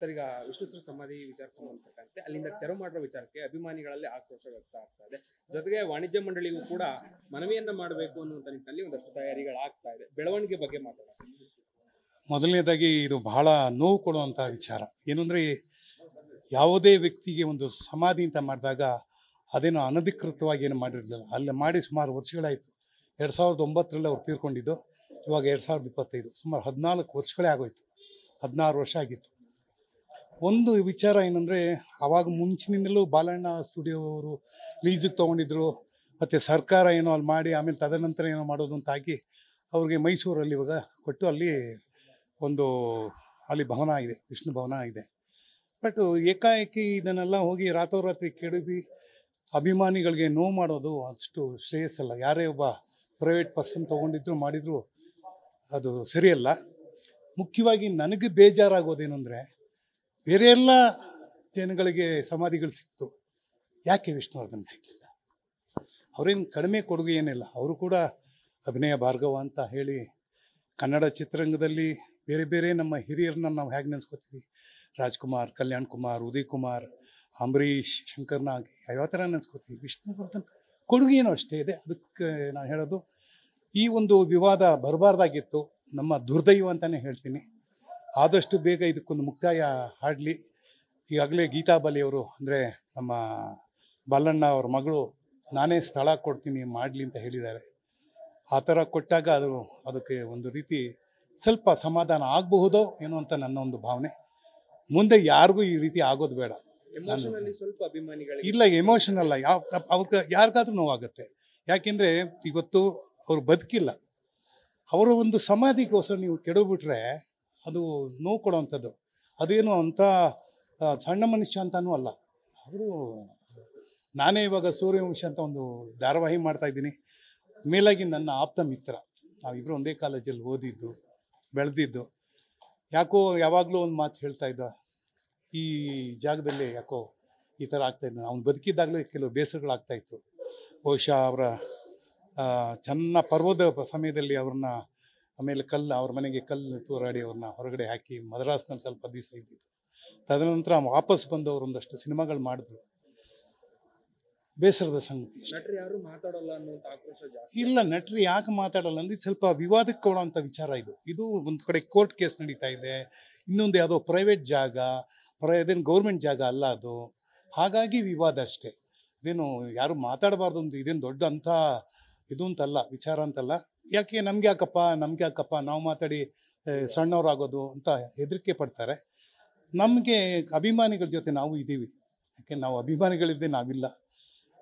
Sir, ಈಗ ವಿಷ್ಣು ಸಮಾಧಿ ವಿಚಾರ ಸಂಬಂಧಪಟ್ಟಂತೆ ಅಲ್ಲಿಂದ ತೆರವು ಮಾಡುವ ವಿಚಾರಕ್ಕೆ ಅಭಿಮಾನಿಗಳಲ್ಲಿ ಆಕ್ರೋಶ ವ್ಯಕ್ತ ಆಗ್ತಾ ಇದೆ. ಜೊತೆಗೆ ವಾಣಿಜ್ಯ ಮಂಡಳಿಗೂ ಕೂಡ ಮನವಿಯನ್ನ ಮಾಡಬೇಕು ಅನ್ನುವಂಥ ನಿಟ್ಟಿನಲ್ಲಿ ಒಂದಷ್ಟು ತಯಾರಿಗಳಾಗ್ತಾ ಇದೆ. ಬೆಳವಣಿಗೆ ಬಗ್ಗೆ ಮಾತಾಡೋಣ. ಮೊದಲನೇದಾಗಿ ಇದು ಬಹಳ ನೋವು ಕೊಡುವಂಥ ವಿಚಾರ. ಏನು ಅಂದರೆ, ಯಾವುದೇ ವ್ಯಕ್ತಿಗೆ ಒಂದು ಸಮಾಧಿ ಅಂತ ಮಾಡಿದಾಗ ಅದೇನು ಅನಧಿಕೃತವಾಗಿ ಏನು ಮಾಡಿರಲಿಲ್ಲ. ಅಲ್ಲಿ ಮಾಡಿ ಸುಮಾರು ವರ್ಷಗಳಾಯಿತು. 2009ರಲ್ಲಿ ಅವ್ರು ತೀರ್ಕೊಂಡಿದ್ದು. ಇವಾಗ 2025, ಸುಮಾರು 14 ವರ್ಷಗಳೇ ಆಗೋಯ್ತು. 16 ವರ್ಷ ಆಗಿತ್ತು. ಒಂದು ವಿಚಾರ ಏನಂದರೆ, ಆವಾಗ ಮುಂಚಿನಿಂದಲೂ ಬಾಲಣ್ಣ ಸ್ಟುಡಿಯೋ ಅವರು ಲೀಸಿಗೆ ತೊಗೊಂಡಿದ್ರು. ಮತ್ತು ಸರ್ಕಾರ ಏನೋ ಅಲ್ಲಿ ಮಾಡಿ ಆಮೇಲೆ ತದನಂತರ ಏನೋ ಮಾಡೋದು ಅಂತಾಗಿ ಅವ್ರಿಗೆ ಮೈಸೂರಲ್ಲಿ ಇವಾಗ ಕೊಟ್ಟು ಅಲ್ಲಿ ಭವನ ಇದೆ, ವಿಷ್ಣು ಭವನ ಇದೆ. ಬಟ್ ಏಕಾಏಕಿ ಇದನ್ನೆಲ್ಲ ಹೋಗಿ ರಾತ್ರೋರಾತ್ರಿ ಕೆಡವಿ ಅಭಿಮಾನಿಗಳಿಗೆ ನೋವು ಮಾಡೋದು ಅಷ್ಟು ಶ್ರೇಯಸ್ಸಲ್ಲ. ಯಾರೇ ಒಬ್ಬ ಪ್ರೈವೇಟ್ ಪರ್ಸನ್ ತೊಗೊಂಡಿದ್ರು ಮಾಡಿದ್ರು ಅದು ಸರಿಯಲ್ಲ. ಮುಖ್ಯವಾಗಿ ನನಗೆ ಬೇಜಾರಾಗೋದೇನೆಂದರೆ, ಬೇರೆ ಎಲ್ಲ ಜನಗಳಿಗೆ ಸಮಾಧಿಗಳು ಸಿಕ್ತು, ಯಾಕೆ ವಿಷ್ಣುವರ್ಧನ್ ಸಿಕ್ಕಲಿಲ್ಲ? ಅವರೇನು ಕಡಿಮೆ ಕೊಡುಗೆ ಏನಿಲ್ಲ. ಅವರು ಕೂಡ ಅಭಿನಯ ಭಾರ್ಗವ ಅಂತ ಹೇಳಿ ಕನ್ನಡ ಚಿತ್ರರಂಗದಲ್ಲಿ ಬೇರೆ ಬೇರೆ ನಮ್ಮ ಹಿರಿಯರನ್ನ ನಾವು ಹೇಗೆ ನೆನೆಸ್ಕೋತೀವಿ, ರಾಜ್ಕುಮಾರ್, ಕಲ್ಯಾಣ್ ಕುಮಾರ್, ಉದಯ್ ಕುಮಾರ್, ಅಂಬರೀಷ್, ಶಂಕರ್ನಾಗ್, ಯಾವ ಥರ ನೆನೆಸ್ಕೋತೀವಿ. ವಿಷ್ಣುವರ್ಧನ್ ಕೊಡುಗೆನೂ ಅಷ್ಟೇ ಇದೆ. ಅದಕ್ಕೆ ನಾನು ಹೇಳೋದು, ಈ ಒಂದು ವಿವಾದ ಬರಬಾರ್ದಾಗಿತ್ತು. ನಮ್ಮ ದುರ್ದೈವ ಅಂತಲೇ ಹೇಳ್ತೀನಿ. ಆದಷ್ಟು ಬೇಗ ಇದಕ್ಕೊಂದು ಮುಕ್ತಾಯ ಆಡಲಿ. ಈಗಾಗಲೇ ಗೀತಾ ಬಾಲಿಯವರು, ಅಂದರೆ ನಮ್ಮ ಬಾಲಣ್ಣ ಅವ್ರ ಮಗಳು, ನಾನೇ ಸ್ಥಳ ಕೊಡ್ತೀನಿ ಮಾಡಲಿ ಅಂತ ಹೇಳಿದ್ದಾರೆ. ಆ ಥರ ಕೊಟ್ಟಾಗ ಅದಕ್ಕೆ ಒಂದು ರೀತಿ ಸ್ವಲ್ಪ ಸಮಾಧಾನ ಆಗಬಹುದೋ ಏನೋ ಅಂತ ನನ್ನ ಒಂದು ಭಾವನೆ. ಮುಂದೆ ಯಾರಿಗೂ ಈ ರೀತಿ ಆಗೋದು ಬೇಡ. ಸ್ವಲ್ಪ ಅಭಿಮಾನಿಗಳಿಗೆ ಇಲ್ಲ, ಎಮೋಷನಲ್ಲ, ಅವ್ರಿಗೆ ಯಾರಿಗಾದ್ರೂ ನೋವಾಗುತ್ತೆ. ಯಾಕೆಂದರೆ ಇವತ್ತು ಅವ್ರು ಬದುಕಿಲ್ಲ. ಅವರ ಒಂದು ಸಮಾಧಿಗೋಸ್ಕರ ನೀವು ಕೆಡಬಿಟ್ರೆ ಅದು ನೋವು ಕೊಡೋವಂಥದ್ದು. ಅದೇನು ಅಂಥ ಸಣ್ಣ ಮನುಷ್ಯ ಅಂತನೂ ಅಲ್ಲ ಅವರು. ನಾನೇ ಇವಾಗ ಸೂರ್ಯವಂಶ ಅಂತ ಒಂದು ಧಾರಾವಾಹಿ ಮಾಡ್ತಾಯಿದ್ದೀನಿ. ಮೇಲಾಗಿ ನನ್ನ ಆಪ್ತ ಮಿತ್ರ, ನಾವಿಬ್ಬರು ಒಂದೇ ಕಾಲೇಜಲ್ಲಿ ಓದಿದ್ದು ಬೆಳೆದಿದ್ದು. ಯಾಕೋ ಯಾವಾಗಲೂ ಒಂದು ಮಾತು ಹೇಳ್ತಾ ಇದ್ದ, ಈ ಜಾಗದಲ್ಲಿ ಯಾಕೋ ಈ ಥರ ಆಗ್ತಾಯಿದ್ದ. ಅವ್ನು ಬದುಕಿದ್ದಾಗಲೇ ಕೆಲವು ಬೇಸರಗಳಾಗ್ತಾಯಿತ್ತು. ಬಹುಶಃ ಅವರ ಚೆನ್ನ ಪರ್ವದ ಸಮಯದಲ್ಲಿ ಅವ್ರನ್ನ ಆಮೇಲೆ ಅವ್ರ ಮನೆಗೆ ಕಲ್ಲು ತೂರಾಡಿ ಅವ್ರನ್ನ ಹೊರಗಡೆ ಹಾಕಿ ಮದ್ರಾಸ್ನಲ್ಲಿ ಸ್ವಲ್ಪ ದಿವಸ ಇದ್ದಿದ್ದು. ತದನಂತರ ವಾಪಸ್ ಬಂದವರು ಒಂದಷ್ಟು ಸಿನಿಮಾಗಳು ಮಾಡಿದ್ರು. ಬೇಸರದ ಸಂಗತಿ. ಇಲ್ಲ, ನಟರು ಯಾಕೆ ಮಾತಾಡಲ್ಲ ಅಂದರೆ, ಸ್ವಲ್ಪ ವಿವಾದಕ್ಕೆ ಕೊಡೋವಂಥ ವಿಚಾರ ಇದು ಒಂದು ಕಡೆ ಕೋರ್ಟ್ ಕೇಸ್ ನಡೀತಾ ಇದೆ, ಇನ್ನೊಂದು ಯಾವುದೋ ಪ್ರೈವೇಟ್ ಜಾಗ, ಇದೇನು ಗೌರ್ಮೆಂಟ್ ಜಾಗ ಅಲ್ಲ ಅದು. ಹಾಗಾಗಿ ವಿವಾದ ಅಷ್ಟೇ. ಇದೇನು ಯಾರು ಮಾತಾಡಬಾರ್ದು ಅಂತ ಇದೇನು ದೊಡ್ಡ ಅಂಥ ಇದು ಅಂತಲ್ಲ, ವಿಚಾರ ಅಂತಲ್ಲ. ಯಾಕೆ ನಮ್ಗೆ ಯಾಕಪ್ಪ ನಾವು ಮಾತಾಡಿ ಸಣ್ಣವರಾಗೋದು ಅಂತ ಹೆದರಿಕೆ ಪಡ್ತಾರೆ. ನಮಗೆ ಅಭಿಮಾನಿಗಳ ಜೊತೆ ನಾವು ಇದ್ದೀವಿ. ಯಾಕೆ ನಾವು ಅಭಿಮಾನಿಗಳಿದ್ದೇ ನಾವಿಲ್ಲ.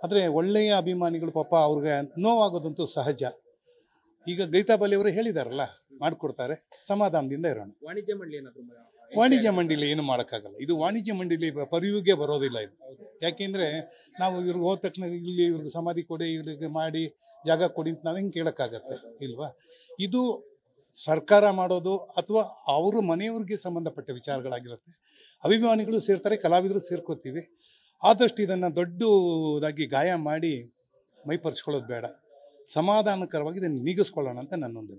ಆದರೆ ಒಳ್ಳೆಯ ಅಭಿಮಾನಿಗಳು ಪಾಪ ಅವ್ರಿಗೆ ನೋವಾಗೋದಂತೂ ಸಹಜ. ಈಗ ಗೀತಾ ಬಾಲಿಯವರು ಹೇಳಿದಾರಲ್ಲ, ಮಾಡಿಕೊಡ್ತಾರೆ, ಸಮಾಧಾನದಿಂದ ಇರೋಣ. ವಾಣಿಜ್ಯ ಮಂಡಳಿ ಏನು ಮಾಡೋಕ್ಕಾಗಲ್ಲ. ಇದು ವಾಣಿಜ್ಯ ಮಂಡಳಿ ಪರಿವಿಗೆ ಬರೋದಿಲ್ಲ ಇದು. ಯಾಕೆಂದರೆ ನಾವು ಇವ್ರಿಗೆ ಹೋದ ತಕ್ಷಣ ಇಲ್ಲಿ ಇವ್ರಿಗೆ ಸಮಾಧಿ ಕೊಡಿ, ಇವ್ರಿಗೆ ಮಾಡಿ ಜಾಗ ಕೊಡಿ ಅಂತ ನಾವು ಹೆಂಗೆ ಕೇಳೋಕ್ಕಾಗತ್ತೆ ಇಲ್ವಾ? ಇದು ಸರ್ಕಾರ ಮಾಡೋದು ಅಥವಾ ಅವರು ಮನೆಯವ್ರಿಗೆ ಸಂಬಂಧಪಟ್ಟ ವಿಚಾರಗಳಾಗಿರುತ್ತೆ. ಅಭಿಮಾನಿಗಳು ಸೇರ್ತಾರೆ, ಕಲಾವಿದರು ಸೇರ್ಕೋತೀವಿ. ಆದಷ್ಟು ಇದನ್ನು ದೊಡ್ಡದಾಗಿ ಗಾಯ ಮಾಡಿ ಮೈಪರಿಸ್ಕೊಳ್ಳೋದು ಬೇಡ. ಸಮಾಧಾನಕರವಾಗಿ ಇದನ್ನು ನೀಗಿಸ್ಕೊಳ್ಳೋಣ ಅಂತ ನನ್ನೊಂದು.